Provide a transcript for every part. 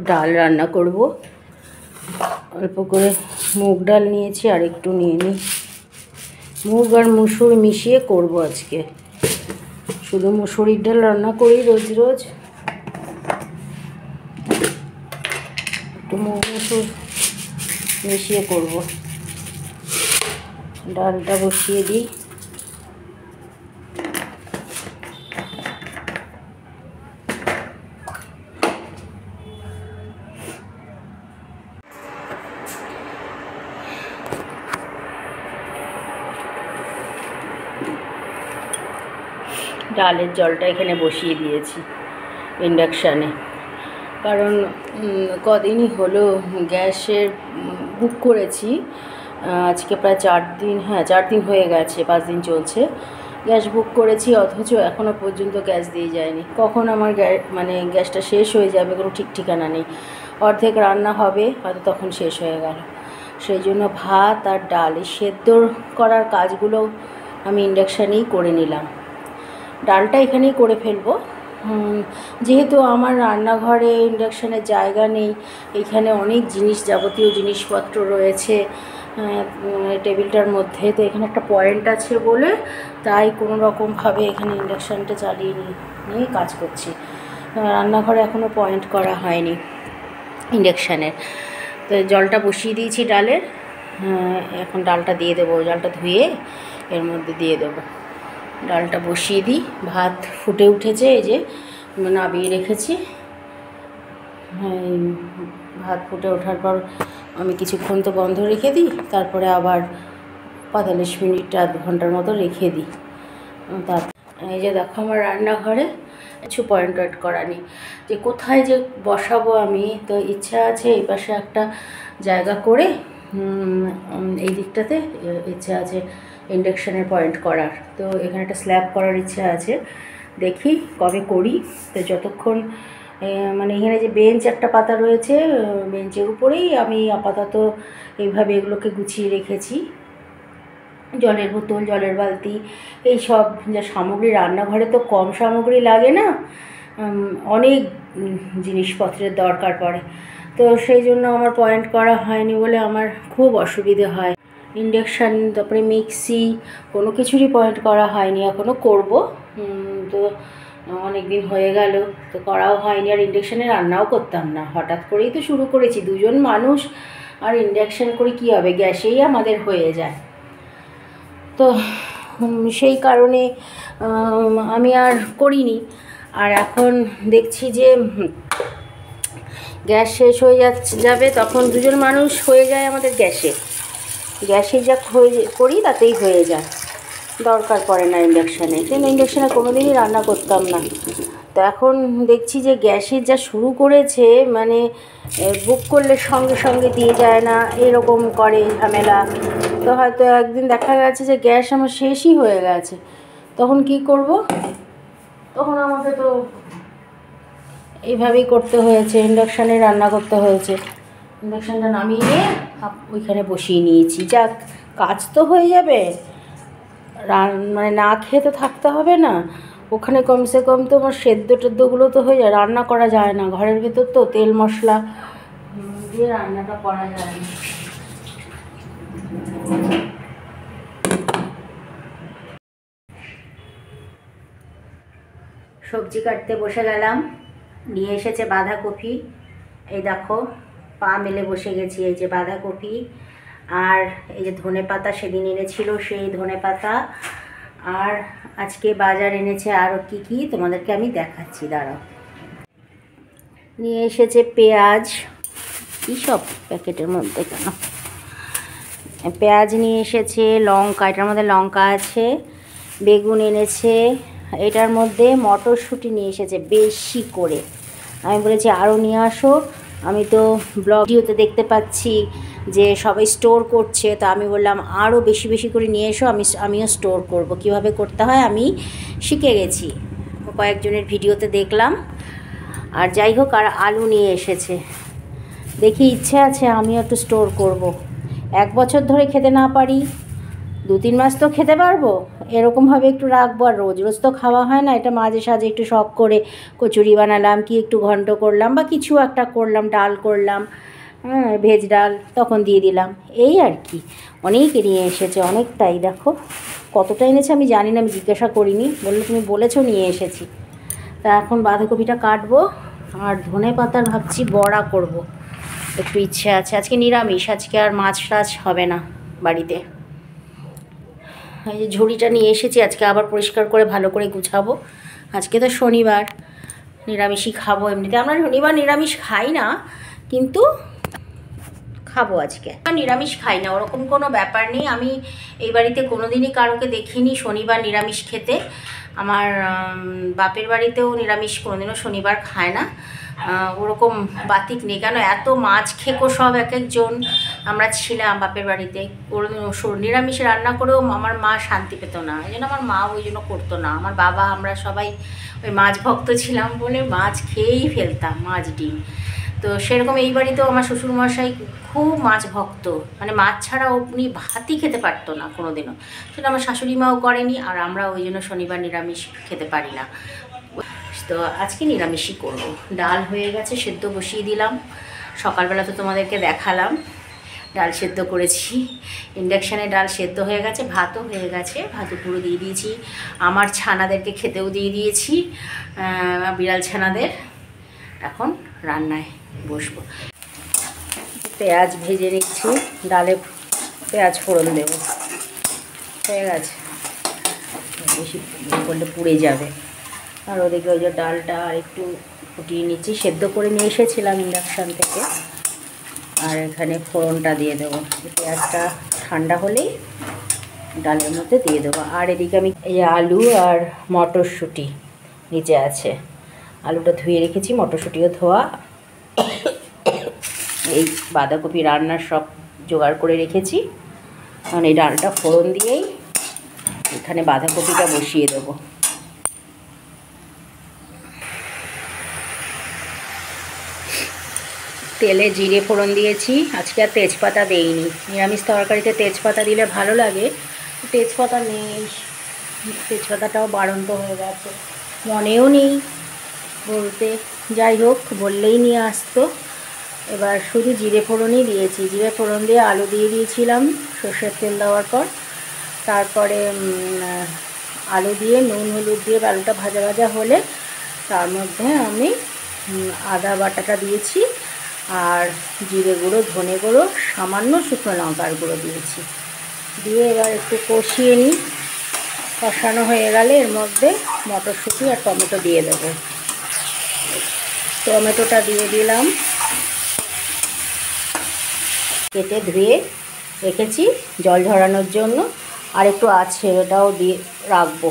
ডাল রান্না করব। অল্প করে মুগ ডাল নিয়েছি, আর একটু নিয়ে নিই। মুগ আর মুসুর মিশিয়ে করব আজকে। শুধু মুসুরির ডাল রান্না করি রোজ রোজ, একটু মুগ মুসুর মিশিয়ে করব। ডালটা বসিয়ে দিই। ডালের জলটা এখানে বসিয়ে দিয়েছি ইন্ডাকশানে, কারণ কদিনই হলো গ্যাসের বুক করেছি। আজকে প্রায় 4 দিন, 4 দিন হয়ে গেছে, 5 দিন চলছে গ্যাস বুক করেছি, অথচ এখনও পর্যন্ত গ্যাস দিয়ে যায়নি। কখন আমার গ্যাসটা শেষ হয়ে যাবে কোনো ঠিক ঠিকানা নেই। অর্ধেক রান্না হবে, হয়তো তখন শেষ হয়ে গেল। সেই জন্য ভাত আর ডাল সেদ্ধ করার কাজগুলো আমি ইন্ডাকশানেই করে নিলাম। ডালটা এখানেই করে ফেলবো, যেহেতু আমার রান্নাঘরে ইন্ডাকশানের জায়গা নেই। এখানে অনেক যাবতীয় জিনিসপত্র রয়েছে টেবিলটার মধ্যে, তো এখানে একটা পয়েন্ট আছে বলে তাই কোনো রকমভাবে এখানে ইন্ডাকশানটা চালিয়ে নিয়ে কাজ করছি। রান্নাঘরে এখনও পয়েন্ট করা হয়নি ইন্ডাকশানের। তো জলটা বসিয়ে দিয়েছি ডালের, এখন ডালটা দিয়ে দেবো। ডালটা ধুয়ে এর মধ্যে দিয়ে দেবো। ডালটা বসিয়ে দিই। ভাত ফুটে উঠেছে, এই যে নাবিয়ে রেখেছি। ভাত ফুটে ওঠার পর আমি কিছুক্ষণ তো বন্ধ রেখে দিই, তারপরে আবার 45 মিনিট আধ ঘন্টার মতো রেখে দিই। এই যে দেখো আমার রান্নাঘরে কিছু পয়েন্ট করা নেই, যে কোথায় যে বসাবো আমি। তো ইচ্ছা আছে এই পাশে একটা জায়গা করে এই দিকটাতে ইচ্ছা আছে ইন্ডাকশানের পয়েন্ট করার। তো এখানে একটা স্ল্যাব করার ইচ্ছা আছে, দেখি কবে করি। তো যতক্ষণ এখানে যে বেঞ্চ একটা পাতা রয়েছে, বেঞ্চের উপরেই আমি আপাতত এইভাবে এগুলোকে গুছিয়ে রেখেছি। জলের বোতল, জলের বালতি, এই সব যা সামগ্রী, রান্নাঘরে তো কম সামগ্রী লাগে না, অনেক জিনিসপত্রের দরকার পড়ে। তো সেই জন্য আমার পয়েন্ট করা হয়নি বলে আমার খুব অসুবিধে হয়। ইন্ডাকশান, তারপরে মিক্সি, কোনো কিছুরই পয়েন্ট করা হয়নি, এখনও করব। তো অনেক দিন হয়ে গেল, তো করাও হয়নি। আর ইন্ডাকশানে রান্নাও করতাম না, হঠাৎ করেই তো শুরু করেছি। 2 জন মানুষ, আর ইন্ডাকশান করে কী হবে, গ্যাসেই আমাদের হয়ে যায়। তো সেই কারণে আমি আর করিনি। আর এখন দেখছি যে গ্যাস শেষ হয়ে যাবে, তখন 2 জন মানুষ হয়ে যায় আমাদের গ্যাসে যা করি তাতেই হয়ে যায়, দরকার পড়ে না ইন্ডাকশানে। কিন্তু ইন্ডাকশানে কোনো দিনই রান্না করতাম না। তো এখন দেখছি যে গ্যাসের যা শুরু করেছে, বুক করলে সঙ্গে সঙ্গে দিয়ে যায় না, এরকম করে ঝামেলা। তো হয়তো একদিন দেখা গেছে যে গ্যাস আমার শেষই হয়ে গেছে, তখন কি করব? তখন আমাকে তো এইভাবেই করতে হয়েছে, ইন্ডাকশানে রান্না করতে হয়েছে। ইন্ডাকশানটা নামিয়ে নিয়ে ওইখানে বসিয়ে নিয়েছি। যাক, কাজ তো হয়ে যাবে, না খেয়ে তো থাকতে হবে না। ওখানে কমসে কম তো আমার টেদ্দগুলো তো হয়ে যায়। রান্না করা যায় না, ঘরের ভেতর তো তেল মশলা দিয়ে রান্নাটা করা যায় না। সবজি কাটতে বসে গেলাম। নিয়ে এসেছে বাঁধাকপি, এই দেখো পা মেলে বসে গেছি। এই যে বাঁধাকপি, আর এই যে ধনেপাতা, সেদিন এনেছিল সেই ধনেপাতা। আর আজকে বাজার এনেছে আরও কী তোমাদেরকে আমি দেখাচ্ছি, দাঁড়াও। নিয়ে এসেছে পেঁয়াজ, কী সব প্যাকেটের মধ্যে কেন, পেঁয়াজ নিয়ে এসেছে, লঙ্কা, এটার মধ্যে লঙ্কা আছে, বেগুন এনেছে, এটার মধ্যে মটরশুঁটি নিয়ে এসেছে বেশি করে। আমি বলেছি আরও নিয়ে আসো, আমি তো ভিডিওতে দেখতে পাচ্ছি যে সবাই স্টোর করছে, তো আমি বললাম আরও বেশি বেশি করে নিয়ে এসো, আমিও স্টোর করব। কিভাবে করতে হয় আমি শিখে গেছি, কয়েকজনের ভিডিওতে দেখলাম। আর যাই হোক, আর আলু নিয়ে এসেছে। দেখি ইচ্ছে আছে আমিও একটু স্টোর করব। 1 বছর ধরে খেতে না পারি, 2-3 মাস তো খেতে পারবো, এরকমভাবে একটু রাখবো। আর রোজ রোজ তো খাওয়া হয় না, এটা মাঝে সাঝে একটু শখ করে কচুরি বানালাম, কি একটু ঘন্ট করলাম বা কিছু একটা করলাম, ডাল করলাম, হ্যাঁ ভেজ ডাল, তখন দিয়ে দিলাম, এই আর কি। অনেক নিয়ে এসেছে, অনেকটাই। দেখো কতটা এনেছে আমি জানি না, আমি জিজ্ঞাসা করিনি, বললে তুমি বলেছো নিয়ে এসেছি। তা এখন বাঁধাকপিটা কাটবো, আর ধনে পাতার ভাবছি বড়া করব, একটু ইচ্ছে আছে। আজকে নিরামিষ, আজকে আর মাছ টাছ হবে না বাড়িতে। এই যে ঝুড়িটা নিয়ে এসেছি, আজকে আবার পরিষ্কার করে ভালো করে গুছাবো। আজকে তো শনিবার, নিরামিষই খাবো। এমনিতে আমরা শনিবার নিরামিষ খাই না, কিন্তু খাবো আজকে। নিরামিষ খাই না ওরকম কোনো ব্যাপার নেই। আমি এই বাড়িতে কোনো দিনই কারোকে দেখিনি শনিবার নিরামিষ খেতে। আমার বাপের বাড়িতেও নিরামিষ কোনোদিনও শনিবার খায় না, ওরকম বাতিক নেই। কেন এত মাছ খেকো সব এক একজন, আমরা ছিলাম বাপের বাড়িতে, নিরামিষ রান্না করেও আমার মা শান্তি পেত না, এই জন্য আমার মা ওই জন্য করতো না। আমার বাবা আমরা সবাই ওই মাছ ভক্ত ছিলাম বলে মাছ খেয়েই ফেলতাম, মাছ ডিম। তো সেরকম এই বাড়িতেও আমার শ্বশুরমশাই খুব মাছ ভক্ত, মানে মাছ ছাড়া উনি ভাতই খেতে পারতো না কোনো দিনও। সেটা আমার শাশুড়ি মাও করেনি, আর আমরা ওই জন্য শনিবার নিরামিষ খেতে পারি না। তো আজকে নিরামিষই করব। ডাল হয়ে গেছে, সেদ্ধ বসিয়ে দিলাম। সকালবেলা তো তোমাদেরকে দেখালাম ডাল সেদ্ধ করেছি, ইন্ডাকশানে ডাল সেদ্ধ হয়ে গেছে, ভাতও হয়ে গেছে, ভাতও পুরো দিয়ে দিয়েছি। আমার ছানাদেরকে খেতেও দিয়ে দিয়েছি, বিড়াল ছানাদের। এখন রান্নায় বসবো। পেঁয়াজ ভেজে নিচ্ছি, ডালে পেঁয়াজ ফোড়ন দেবো, হয়ে গেছে, বেশি করলে পুড়ে যাবে। আর ওদিকে ওই যে ডালটা আর একটু ফুটিয়ে নিচ্ছি, সেদ্ধ করে নিয়ে এসেছিলাম ইন্ডাকশান থেকে। আর এখানে ফোড়নটা দিয়ে দেবো, পেঁয়াজটা ঠান্ডা হলেই ডালের মধ্যে দিয়ে দেবো। আর এদিকে আমি এই আলু আর মটরশুঁটি নিচে আছে, আলুটা ধুয়ে রেখেছি, মটরশুঁটিও ধোয়া। এই বাঁধাকপি রান্নার সব জোগাড় করে রেখেছি, কারণ এই ডালটা ফোড়ন দিয়েই এখানে বাঁধাকপিটা বসিয়ে দেবো। তেলে জিরে ফোড়ন দিয়েছি, আজকে আর তেজপাতা দেইনি। নিরামিষ তরকারিতে তেজপাতা দিলে ভালো লাগে, তেজপাতা নেই, তেজপাতাটাও বাড়ন্ত হয়ে গেছে, মনেও নেই বলতে। যাই হোক, বললেই নিয়ে আসতো। এবার শুধু জিরে ফোড়নই দিয়েছি, জিরে ফোড়ন দিয়ে আলু দিয়ে দিয়েছিলাম সর্ষের তেল দেওয়ার পর। তারপরে আলু দিয়ে নুন হলুদ দিয়ে আলুটা ভাজা ভাজা হলে তার মধ্যে আমি আদা বাটাটা দিয়েছি, আর জিরে গুঁড়ো, ধনে গুঁড়ো, সামান্য শুকনো লঙ্কার গুঁড়ো দিয়েছি। দিয়ে এবার একটু কষিয়ে নিই। কষানো হয়ে গেলে এর মধ্যে মটরশুঁটি আর টমেটো দিয়ে দেবো। টমেটোটা দিয়ে দিলাম, কেটে ধুয়ে রেখেছি জল ঝরানোর জন্য, আর একটু আছে ওটাও দিয়ে রাখবো।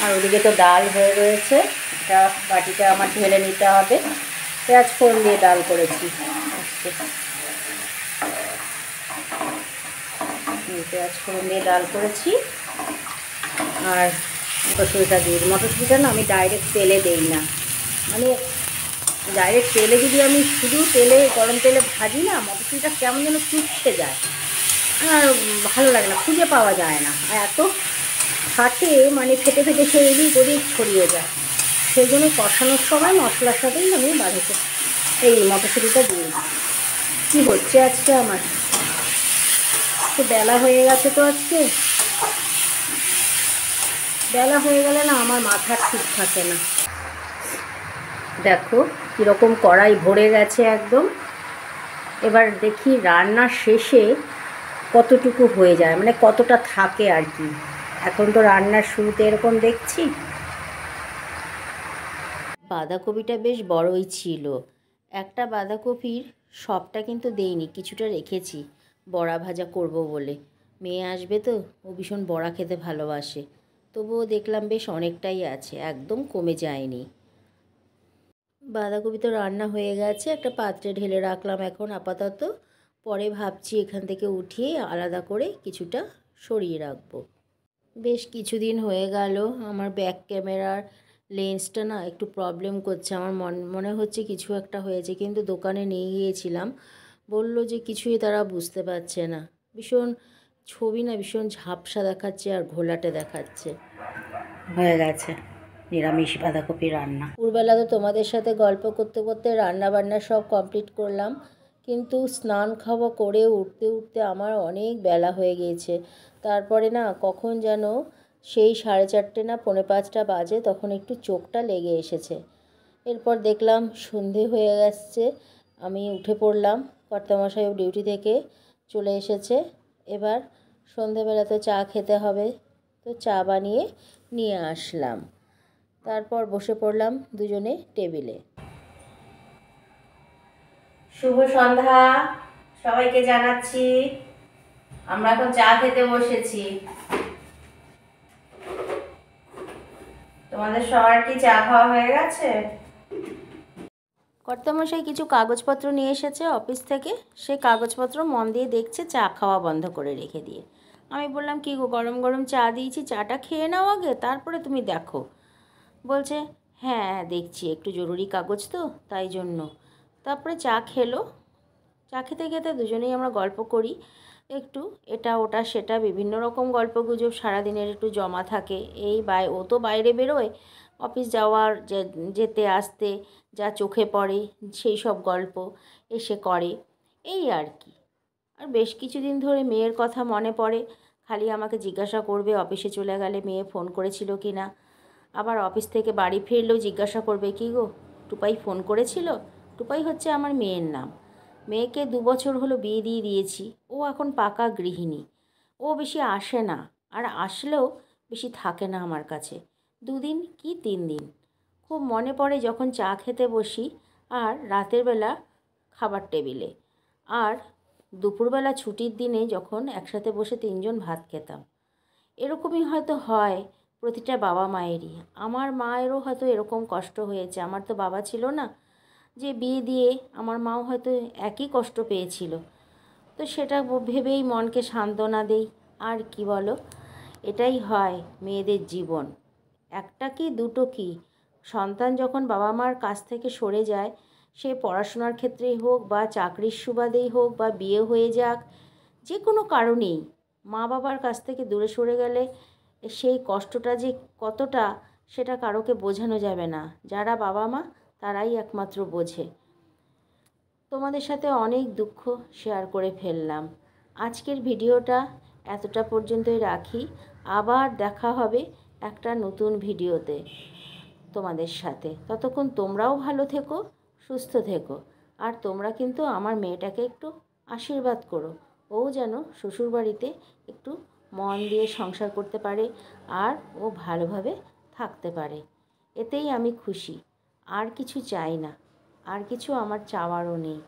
আর ওদিকে তো ডাল হয়ে রয়েছে, এটা বাটিটা আমার ঢেলে নিতে হবে। পেঁয়াজ ফোড়ন দিয়ে ডাল করেছি, পেঁয়াজ ফোড়ন দিয়ে ডাল করেছি। আর মটরশুঁটিটা দিয়ে দিই, মটরশুঁটিটা না আমি ডাইরেক্ট তেলে দেই না, মানে ডাইরেক্ট তেলে যদি আমি শুধু তেলে গরম তেলে ভাজি না, মটরশুঁটিটা কেমন যেন চুপসে যায়, আর ভালো লাগে না, খুঁজে পাওয়া যায় না, আর এত ফাটে, মানে ফেটে ফেটে সে এদিক ওদিক ছড়িয়ে যায়। সেই জন্য কষানোর সময় মশলার সাথেই আমি এই মটরশুঁটিটা দিয়ে দিই। কী হচ্ছে আজকে আমার, তো বেলা হয়ে গেছে, তো আজকে বেলা হয়ে গেলে না আমার মাথা ঠিক থাকে না। দেখো কীরকম কড়াই ভরে গেছে একদম। এবার দেখি রান্নার শেষে কতটুকু হয়ে যায়, মানে কতটা থাকে আর কি। এখন তো রান্নার শুরুতে এরকম দেখছি। বাঁধাকপিটা বেশ বড়ই ছিল, একটা বাঁধাকপির সবটা কিন্তু দেইনি, কিছুটা রেখেছি বড়া ভাজা করব বলে। মেয়ে আসবে তো, ও ভীষণ বড়া খেতে ভালোবাসে, তবুও দেখলাম বেশ অনেকটাই আছে, একদম কমে যায়নি। বাঁধাকপি তো রান্না হয়ে গেছে, একটা পাত্রে ঢেলে রাখলাম এখন আপাতত। পরে ভাবছি এখান থেকে উঠিয়ে আলাদা করে কিছুটা সরিয়ে রাখবো। বেশ কিছুদিন হয়ে গেল আমার ব্যাক ক্যামেরার লেন্সটা না একটু প্রবলেম করছে, আমার মনে হচ্ছে কিছু একটা হয়েছে, কিন্তু দোকানে নিয়ে গিয়েছিলাম, বলল যে কিছুই তারা বুঝতে পারছে না, ভীষণ ছবি না ভীষণ ঝাপসা দেখাচ্ছে আর ঘোলাটে দেখাচ্ছে। হয়ে গেছে নিরামিষ বাঁধাকপি রান্না। দুপুরবেলা তো তোমাদের সাথে গল্প করতে করতে রান্না বান্না সব কমপ্লিট করলাম, কিন্তু স্নান খাওয়া করে উঠতে উঠতে আমার অনেক বেলা হয়ে গিয়েছে। তারপরে না কখন যেন সেই 4:30 না 4:45 বাজে, তখন একটু চোখটা লেগে এসেছে। এরপর দেখলাম সন্ধে হয়ে গেছে, আমি উঠে পড়লাম। কর্তামশাইও ডিউটি থেকে চলে এসেছে। এবার সন্ধেবেলা তো চা খেতে হবে, তো চা বানিয়ে নিয়ে আসলাম। তারপর বসে পড়লাম দুজনে টেবিলে। শুভ সন্ধ্যা সবাইকে জানাচ্ছি। আমরা এখন চা খেতে বসেছি। তোমাদের সবার কি চা খাওয়া হয়ে গেছে? কর্তামশাই কিছু কাগজপত্র নিয়ে এসেছে অফিস থেকে, সেই কাগজপত্র মন দিয়ে দেখছে, চা খাওয়া বন্ধ করে রেখে দিয়ে। আমি বললাম, কি গো, গরম গরম চা দিয়েছি, চাটা খেয়ে নাও আগে, তারপরে তুমি দেখো। বলছে, হ্যাঁ দেখছি, একটু জরুরি কাগজ তো তাই জন্য। তারপরে চা খেলো। চা খেতে খেতে দুজনেই আমরা গল্প করি একটু, এটা ওটা সেটা বিভিন্ন রকম গল্পগুজব সারাদিনের একটু জমা থাকে। ও তো বাইরে বেরোয়, অফিস যাওয়ার যেতে আসতে যা চোখে পড়ে সেই সব গল্প এসে করে, এই আর কি। আর বেশ কিছুদিন ধরে মেয়ের কথা মনে পড়ে, খালি আমাকে জিজ্ঞাসা করবে অফিসে চলে গেলে মেয়ে ফোন করেছিল কি না। আবার অফিস থেকে বাড়ি ফিরলেও জিজ্ঞাসা করবে, কি গো টুপাই ফোন করেছিল? টুপাই হচ্ছে আমার মেয়ের নাম। মেয়েকে 2 বছর হলো বিয়ে দিয়ে দিয়েছি, ও এখন পাকা গৃহিণী। ও বেশি আসে না, আর আসলেও বেশি থাকে না আমার কাছে, 2 দিন কি 3 দিন। খুব মনে পড়ে যখন চা খেতে বসি আর রাতের বেলা খাবার টেবিলে, আর দুপুরবেলা ছুটির দিনে যখন একসাথে বসে 3 জন ভাত খেতাম। এরকমই হয়তো হয় প্রতিটা বাবা মায়েরই। আমার মায়েরও হয়তো এরকম কষ্ট হয়েছে, আমার তো বাবা ছিল না, যে বিয়ে দিয়ে আমার মাও হয়তো একই কষ্ট পেয়েছিল। তো সেটা ভেবেই মনকে সান্ত্বনা দেই। আর কি বলো, এটাই হয় মেয়েদের জীবন। একটা কি দুটো কি, সন্তান যখন বাবা মার কাছ থেকে সরে যায়, সে পড়াশোনার ক্ষেত্রেই হোক বা চাকরির সুবাদেই হোক বা বিয়ে হয়ে যাক, যে কোনো কারণেই মা বাবার কাছ থেকে দূরে সরে গেলে সেই কষ্টটা যে কতটা, সেটা কারোকে বোঝানো যাবে না। যারা বাবা মা তারাই একমাত্র বোঝে। তোমাদের সাথে অনেক দুঃখ শেয়ার করে ফেললাম। আজকের ভিডিওটা এতটা পর্যন্তই রাখি। আবার দেখা হবে একটা নতুন ভিডিওতে তোমাদের সাথে। ততক্ষণ তোমরাও ভালো থেকো, সুস্থ থেকো। আর তোমরা কিন্তু আমার মেয়েটাকে একটু আশীর্বাদ করো, ও যেন শ্বশুরবাড়িতে একটু মন দিয়ে সংসার করতে পারে আর ও ভালোভাবে থাকতে পারে। এতেই আমি খুশি, আর কিছু চাই না, আর কিছু আমার চাওয়ারও নেই।